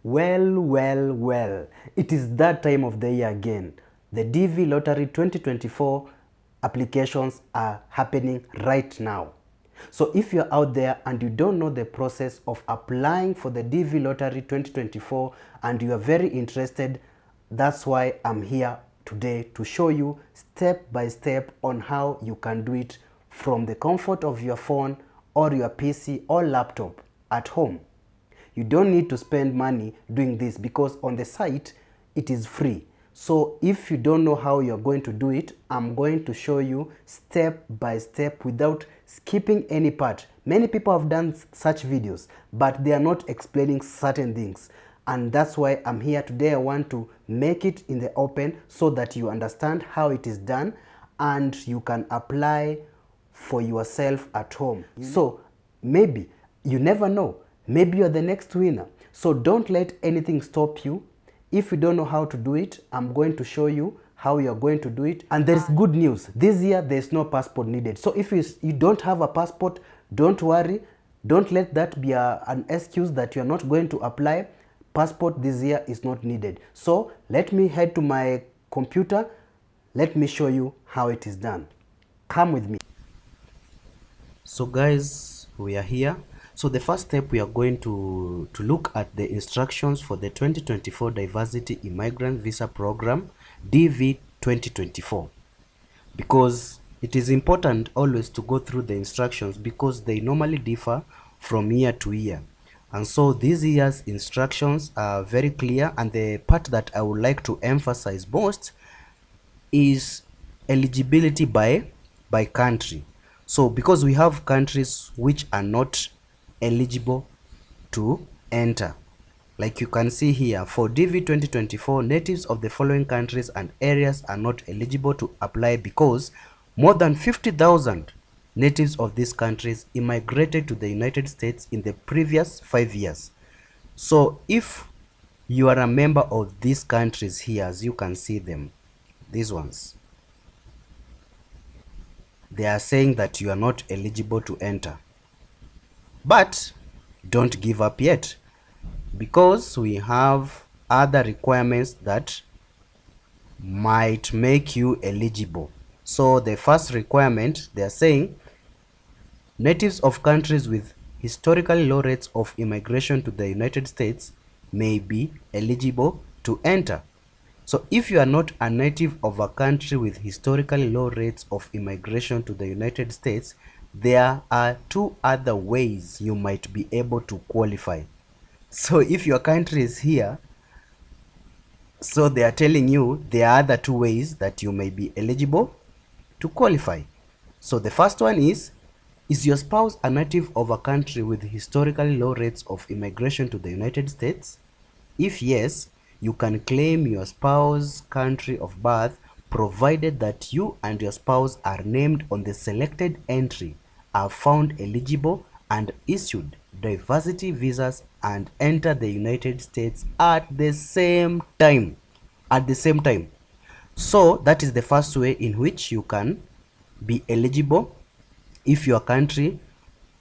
Well, it is that time of the year again. The DV Lottery 2024 applications are happening right now. So if you're out there and you don't know the process of applying for the DV Lottery 2024 and you are very interested, that's why I'm here today to show you step by step on how you can do it from the comfort of your phone or your PC or laptop at home. You don't need to spend money doing this because on the site it is free. So if you don't know how you're going to do it, I'm going to show you step by step without skipping any part. Many people have done such videos, but they are not explaining certain things. And that's why I'm here today. I want to make it in the open so that you understand how it is done and you can apply for yourself at home. So maybe, you never know, maybe you're the next winner. So don't let anything stop you. If you don't know how to do it, I'm going to show you how you're going to do it. And there's good news. This year, there's no passport needed. So if you don't have a passport, don't worry. Don't let that be an excuse that you're not going to apply. Passport this year is not needed. So let me head to my computer. Let me show you how it is done. Come with me. So guys, we are here. So the first step, we are going to look at the instructions for the 2024 Diversity Immigrant Visa Program, DV 2024. Because it is important always to go through the instructions because they normally differ from year to year. And so this year's instructions are very clear, and the part that I would like to emphasize most is eligibility by country. So because we have countries which are not eligible to enter, like you can see here, for DV 2024, natives of the following countries and areas are not eligible to apply because more than 50,000 natives of these countries immigrated to the United States in the previous 5 years. So if you are a member of these countries here, as you can see them, these ones, they are saying that you are not eligible to enter. But don't give up yet, because we have other requirements that might make you eligible. So the first requirement, they are saying natives of countries with historically low rates of immigration to the United States may be eligible to enter. So if you are not a native of a country with historically low rates of immigration to the United States, there are two other ways you might be able to qualify. So if your country is here, so they are telling you there are other two ways that you may be eligible to qualify. So the first one is your spouse a native of a country with historically low rates of immigration to the United States? If yes, you can claim your spouse's country of birth provided that you and your spouse are named on the selected entry, are found eligible and issued diversity visas and enter the United States at the same time. So that is the first way in which you can be eligible if your country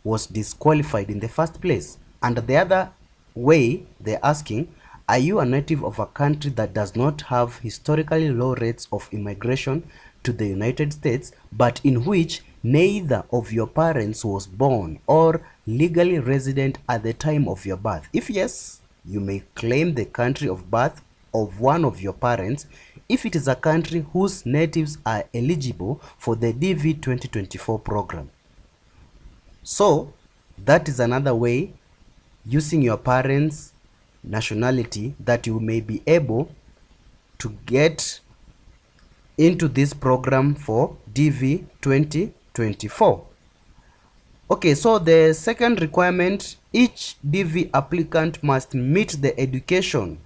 was disqualified in the first place. And the other way, they're asking, are you a native of a country that does not have historically low rates of immigration to the United States, but in which neither of your parents was born or legally resident at the time of your birth? If yes, you may claim the country of birth of one of your parents if it is a country whose natives are eligible for the DV 2024 program. So that is another way, using your parents' nationality, that you may be able to get into this program for DV 2024. Okay, so the second requirement, each DV applicant must meet the education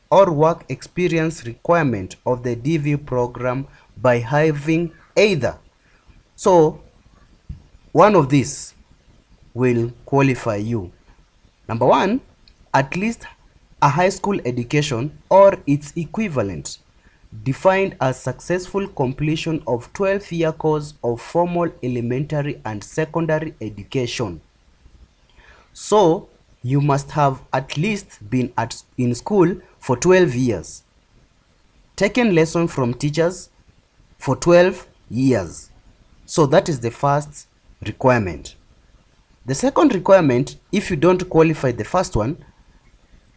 or work experience requirement of the DV program by having either. So one of these will qualify you. Number one, at least a high school education or its equivalent, defined as successful completion of 12-year course of formal elementary and secondary education. So you must have at least been in school for 12 years, taken lessons from teachers for 12 years. So that is the first requirement. The second requirement, if you don't qualify the first one,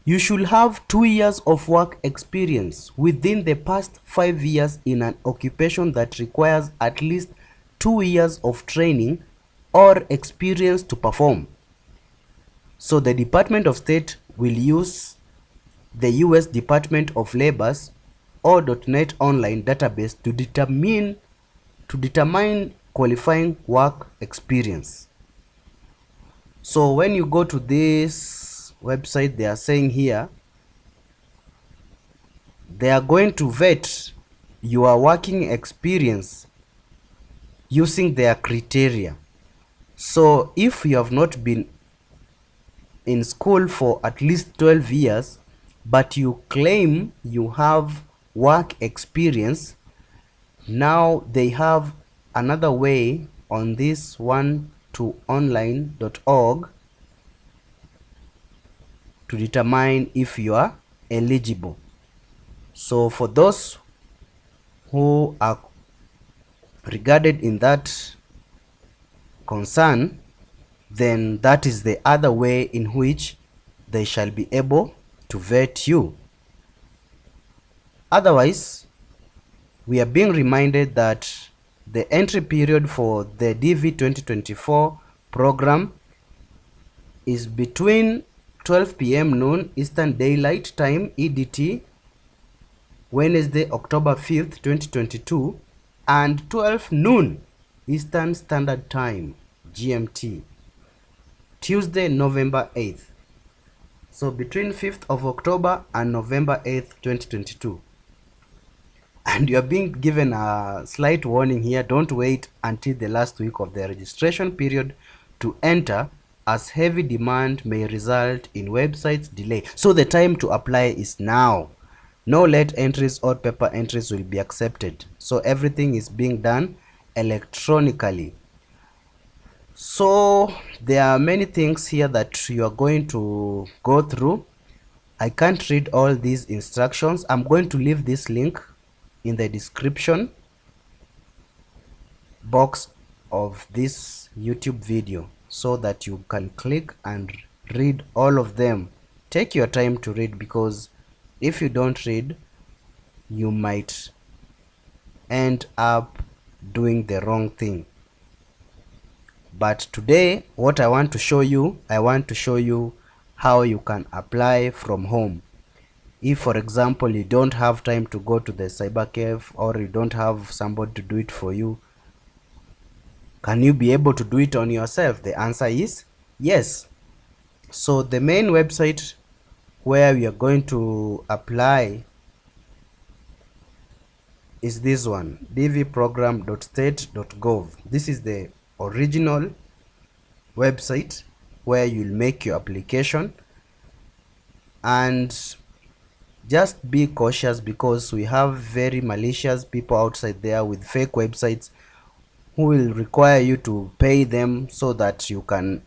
you should have 2 years of work experience within the past 5 years in an occupation that requires at least 2 years of training or experience to perform. So the Department of State will use the US Department of Labor's or.net online database to determine qualifying work experience. So when you go to this website, they are saying here they are going to vet your working experience using their criteria. So if you have not been in school for at least 12 years but you claim you have work experience, now they have another way on this one to online.org to determine if you are eligible. So for those who are regarded in that concern, then that is the other way in which they shall be able to vet you. Otherwise, we are being reminded that the entry period for the DV 2024 program is between 12 p.m. noon Eastern Daylight Time EDT, Wednesday, October 5th, 2022, and 12 noon Eastern Standard Time GMT, Tuesday, November 8th. So between 5th of October and November 8th, 2022. And you are being given a slight warning here. Don't wait until the last week of the registration period to enter, as heavy demand may result in websites delay. So the time to apply is now. No late entries or paper entries will be accepted. So everything is being done electronically. So there are many things here that you are going to go through. I can't read all these instructions. I'm going to leave this link in the description box of this YouTube video so that you can click and read all of them. Take your time to read, because if you don't read, you might end up doing the wrong thing. But today, what I want to show you how you can apply from home. If, for example, you don't have time to go to the cyber cave, or you don't have somebody to do it for you, can you be able to do it on yourself? The answer is yes. So the main website where we are going to apply is this one, dvprogram.state.gov. This is the original website where you'll make your application. And just be cautious, because we have very malicious people outside there with fake websites who will require you to pay them so that you can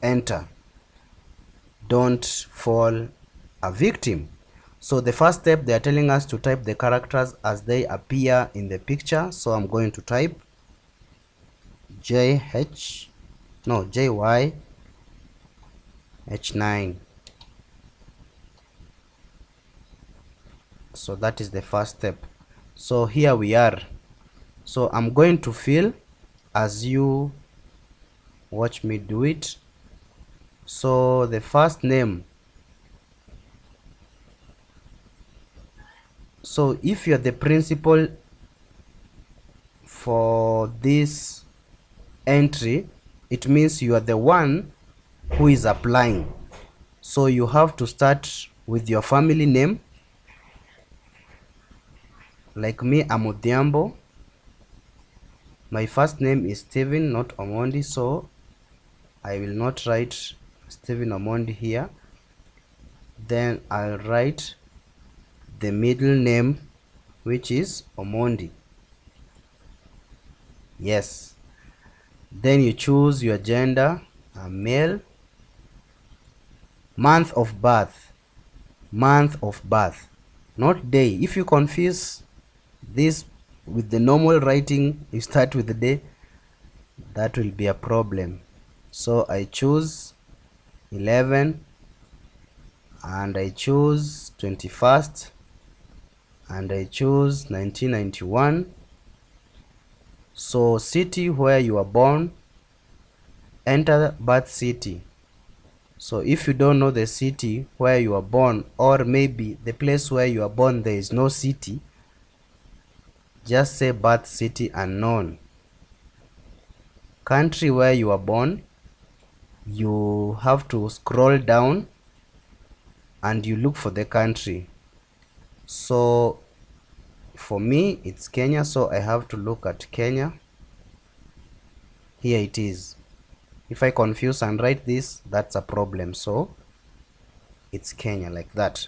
enter. Don't fall a victim. So the first step, they are telling us to type the characters as they appear in the picture. So I'm going to type JYH9. So that is the first step. So here we are. So I'm going to fill as you watch me do it. So the first name. So if you're the principal for this entry, it means you are the one who is applying. So you have to start with your family name. Like me, I'm Odhiambo. My first name is Stephen, not Omondi, so I will not write Stephen Omondi here. Then I'll write the middle name, which is Omondi. Yes. Then you choose your gender, male. month of birth, month of birth, not day. If you confuse this with the normal writing, you start with the day, that will be a problem. So I choose 11 and I choose 21st and I choose 1991. So city where you are born, enter birth city. So if you don't know the city where you are born, or maybe the place where you are born there is no city, just say birth city unknown. Country where you are born, you have to scroll down and you look for the country. So for me it's Kenya, so I have to look at Kenya. Here it is. If I confuse and write this, that's a problem. So it's Kenya, like that.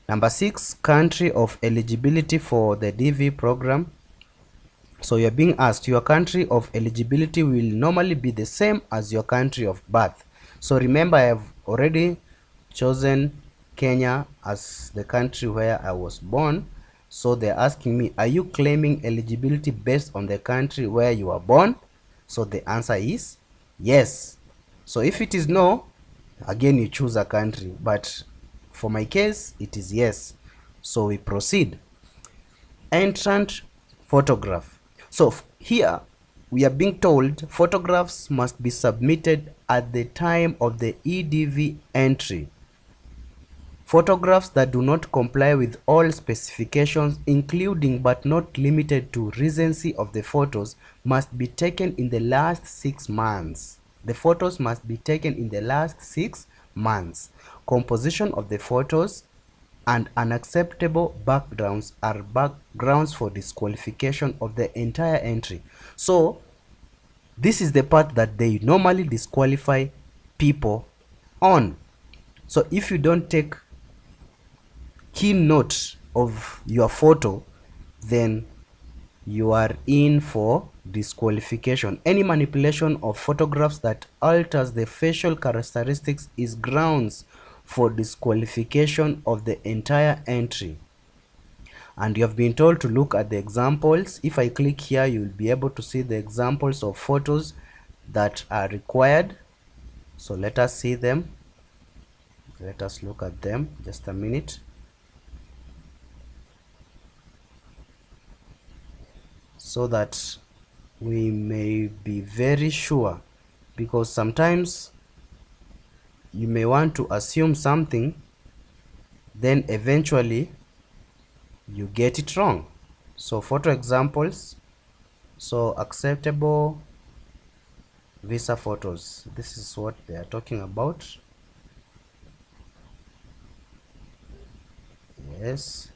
Number 6, country of eligibility for the DV program. So you're being asked, your country of eligibility will normally be the same as your country of birth. So remember, I have already chosen Kenya as the country where I was born. So they're asking me, are you claiming eligibility based on the country where you are born? So the answer is yes. So if it is no, again you choose a country, but for my case it is yes. So we proceed. Entrant photograph. So here we are being told photographs must be submitted at the time of the EDV entry. Photographs that do not comply with all specifications, including but not limited to recency of the photos, must be taken in the last 6 months. The photos must be taken in the last 6 months. Composition of the photos and unacceptable backgrounds are backgrounds for disqualification of the entire entry. So this is the part that they normally disqualify people on. So if you don't take keen note of your photo, then you are in for disqualification. Any manipulation of photographs that alters the facial characteristics is grounds for disqualification of the entire entry. And you have been told to look at the examples. If I click here, you will be able to see the examples of photos that are required. So let us see them. Let us look at them. Just a minute. So that we may be very sure, because sometimes you may want to assume something, then eventually you get it wrong. So photo examples. So acceptable visa photos, this is what they are talking about. Yes,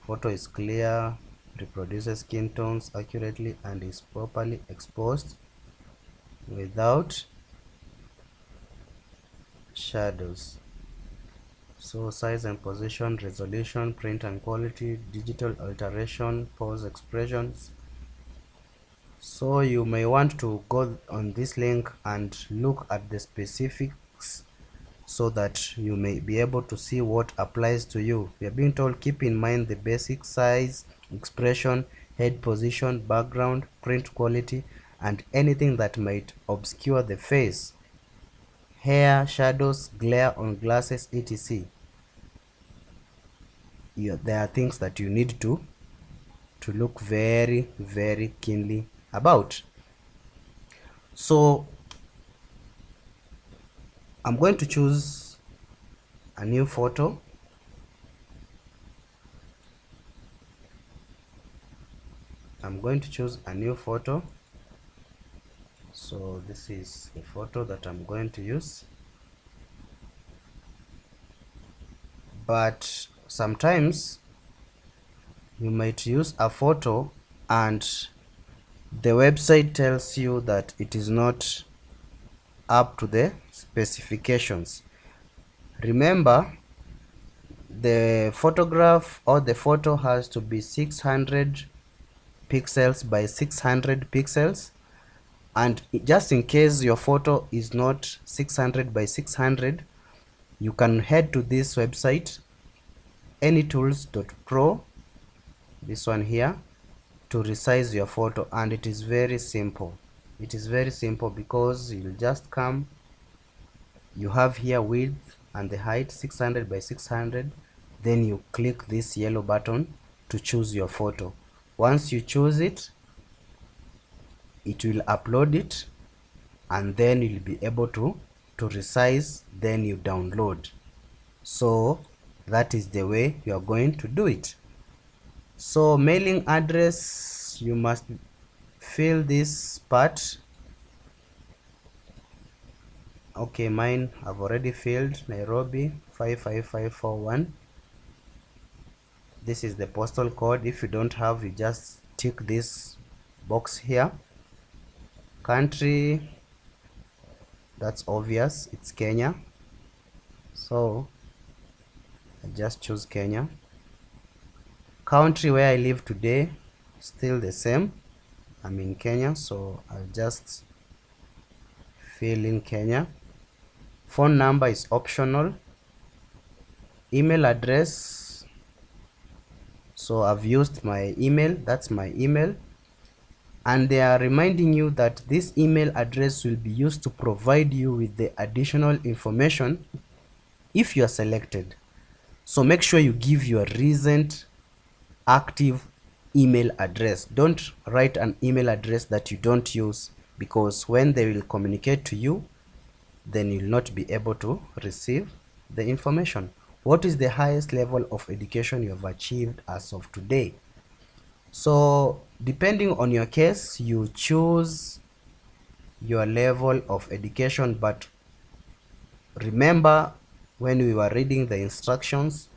photo is clear, reproduces skin tones accurately, and is properly exposed without shadows. So size and position, resolution, print and quality, digital alteration, pose expressions. So you may want to go on this link and look at the specifics so that you may be able to see what applies to you. We are being told, keep in mind the basic size, expression, head position, background, print quality, and anything that might obscure the face, hair, shadows, glare on glasses, etc. There are things that you need to look very, very keenly about. So I'm going to choose a new photo. I'm going to choose a new photo. So this is the photo that I'm going to use. But sometimes you might use a photo and the website tells you that it is not up to the specifications. Remember, the photograph or the photo has to be 600 pixels by 600 pixels, And just in case your photo is not 600 by 600, you can head to this website, anytools.pro, this one here, to resize your photo. And it is very simple. It is very simple because you'll just come, you have here width and the height 600 by 600, then you click this yellow button to choose your photo. Once you choose it, it will upload it, and then you'll be able to resize, then you download. So that is the way you are going to do it. So mailing address, you must fill this part. Okay, mine I've already filled, Nairobi 55541. This is the postal code. If you don't have, you just tick this box here. Country, that's obvious, it's Kenya, so I just choose Kenya. Country where I live today, still the same, I'm in Kenya, so I'll just fill in Kenya. Phone number is optional. Email address, so I've used my email, that's my email, and they are reminding you that this email address will be used to provide you with the additional information if you are selected. So make sure you give your recent active email address. Don't write an email address that you don't use, because when they will communicate to you, then you'll not be able to receive the information. What is the highest level of education you have achieved as of today? So depending on your case, you choose your level of education, but remember, when we were reading the instructions,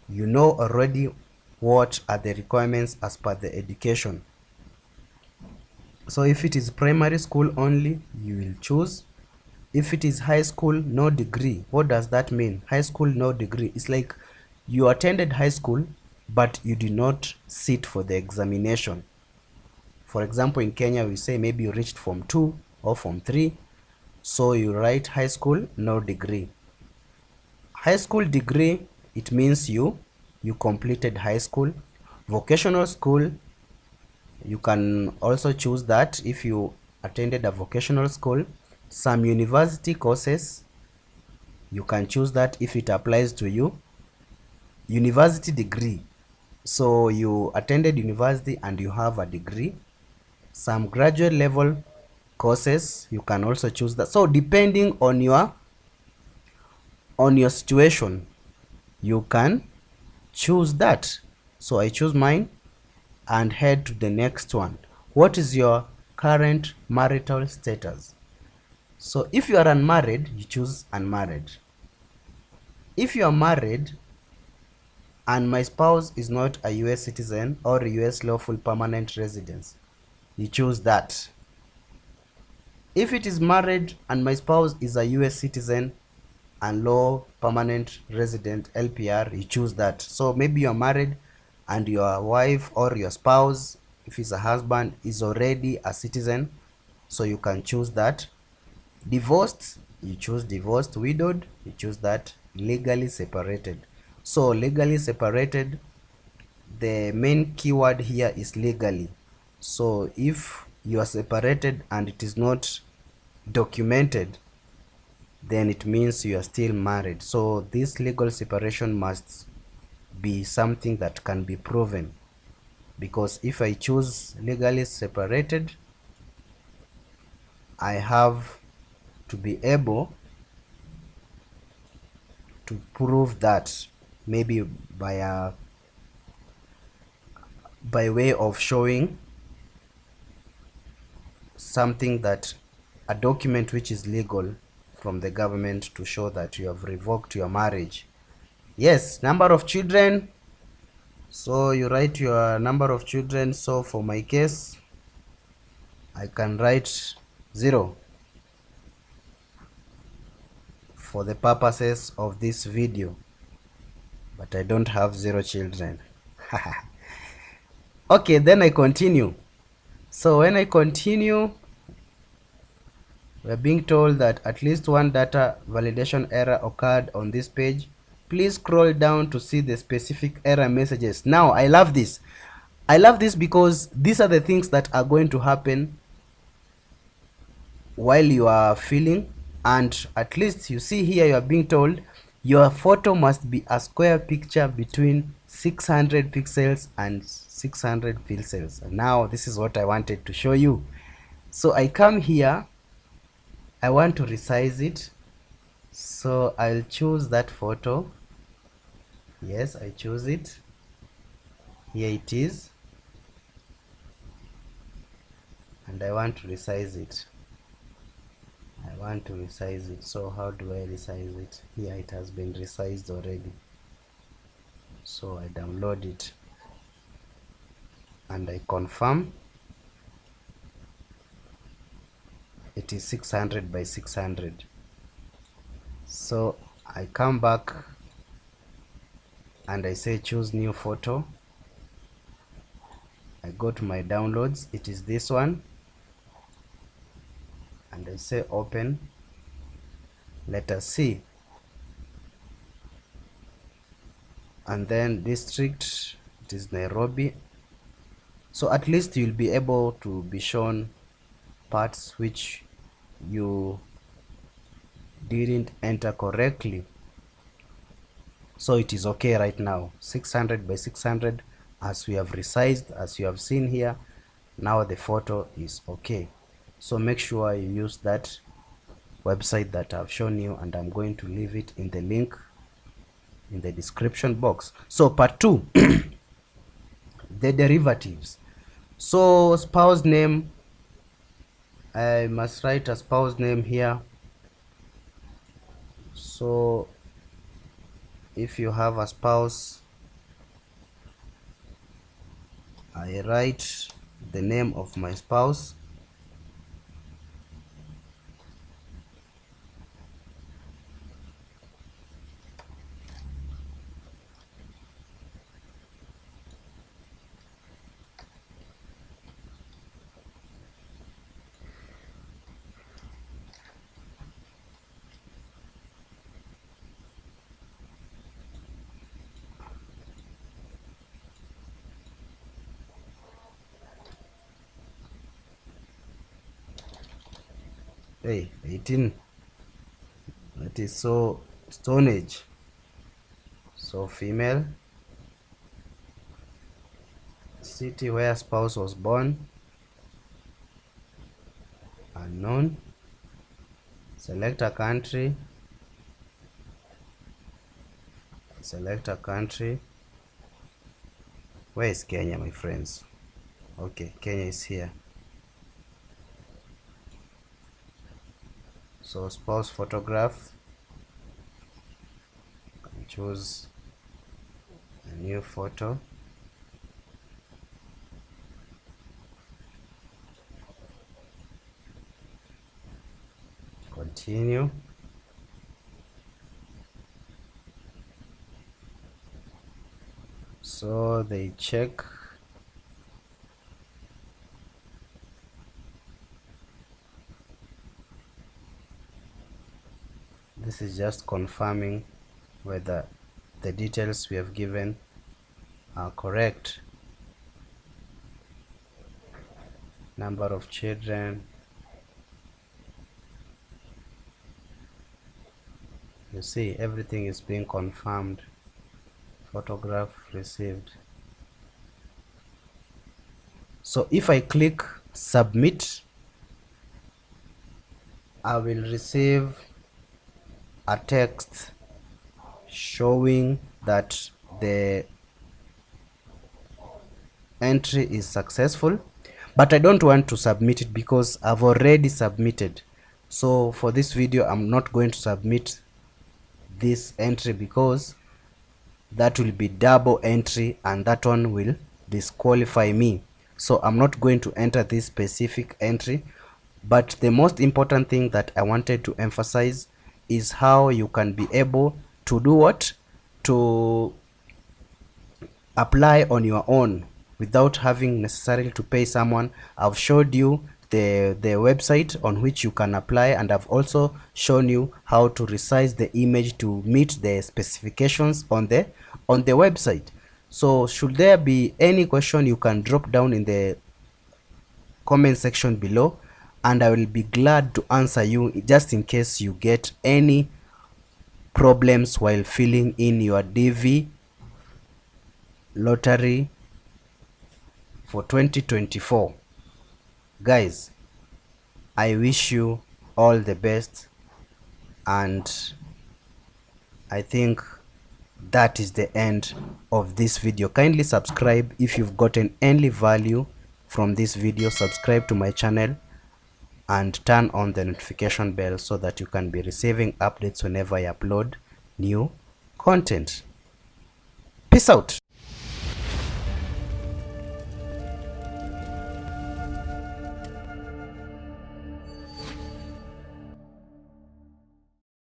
you know already what are the requirements as per the education. So if it is primary school only, you will choose. If it is high school, no degree. What does that mean? High school, no degree. It's like you attended high school, but you did not sit for the examination. For example, in Kenya, we say maybe you reached Form 2 or Form 3. So you write high school, no degree. High school degree, it means you completed high school. Vocational school, you can also choose that if you attended a vocational school. Some university courses, you can choose that if it applies to you. University degree, so you attended university and you have a degree. Some graduate level courses, you can also choose that. So depending on your situation, you can choose that. So I choose mine and head to the next one. What is your current marital status? So if you are unmarried, you choose unmarried. If you are married and my spouse is not a US citizen or a US lawful permanent resident, you choose that. If it is married and my spouse is a US citizen and law permanent resident, LPR, you choose that. So maybe you're married and your wife or your spouse, if it's a husband, is already a citizen, so you can choose that. Divorced, you choose divorced. Widowed, you choose that. Legally separated. So legally separated, the main keyword here is legally. So if you are separated and it is not documented, then it means you are still married. So this legal separation must be something that can be proven, because if I choose legally separated, I have to be able to prove that, maybe by way of showing something, that a document which is legal from the government to show that you have revoked your marriage. Yes, number of children, so you write your number of children. So for my case, I can write 0 for the purposes of this video, but I don't have 0 children. Okay, then I continue. So when I continue, We are being told that at least one data validation error occurred on this page. Please scroll down to see the specific error messages. Now, I love this. I love this because these are the things that are going to happen while you are filling, and at least you see here you are being told your photo must be a square picture between 600 pixels and 600 pixels. And now this is what I wanted to show you. So I come here, I want to resize it, so I'll choose that photo. Yes, I choose it. Here it is, and I want to resize it. So how do I resize it? Here it has been resized already, so I download it and I confirm. It is 600 by 600. So I come back and I say choose new photo. I go to my downloads, it is this one, and I say open. Let us see. And then district, it is Nairobi. So at least you'll be able to be shown parts which you didn't enter correctly. So it is okay right now. 600 by 600, as we have resized, as you have seen here. Now the photo is okay. So make sure you use that website that I've shown you, and I'm going to leave it in the link in the description box. So part 2, the derivatives. So spouse name, I must write a spouse name here. So if you have a spouse, I write the name of my spouse. Hey, 18. That is so Stone Age. So female. City where spouse was born, unknown. Select a country. Where is Kenya, my friends? Okay, Kenya is here. So spouse photograph, choose a new photo. Continue. So they check. This is just confirming whether the details we have given are correct. Number of children. You see, everything is being confirmed. Photograph received. So if I click submit, I will receive a text showing that the entry is successful, but I don't want to submit it because I've already submitted. So for this video, I'm not going to submit this entry because that will be double entry and that one will disqualify me. So I'm not going to enter this specific entry. But the most important thing that I wanted to emphasize is how you can be able to do what? To apply on your own without having necessarily to pay someone. I've showed you the website on which you can apply, and I've also shown you how to resize the image to meet the specifications on the website. So should there be any question, you can drop down in the comment section below, and I will be glad to answer you, just in case you get any problems while filling in your DV lottery for 2024. Guys, I wish you all the best, and I think that is the end of this video. Kindly subscribe if you've gotten any value from this video. Subscribe to my channel and turn on the notification bell so that you can be receiving updates whenever I upload new content. Peace out.